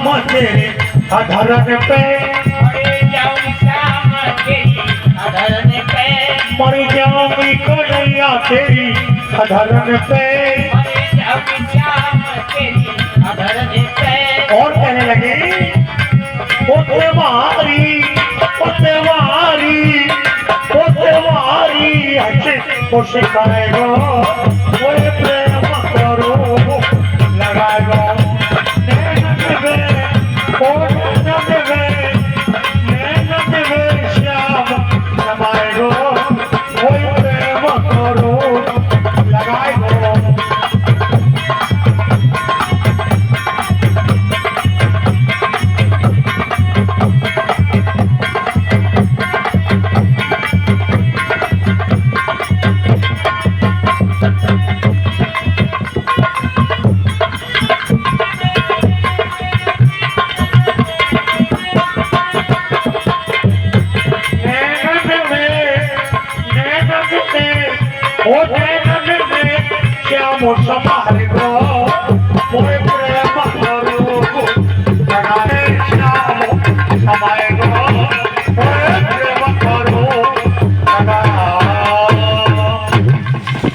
श्याम तेरे अधरन पे मर जाऊं श्याम तेरी अधरन पे मर जाऊं कन्हैया तेरी अधरन पे मर जाऊं श्याम तेरी अधरन पे। और कहने लगे ओते मारी अच्छे को सिखाएगा वो प्रेम करो लगाएगा श्याम जमाएगो वही प्रेम करो लगाएगो। श्याम समार को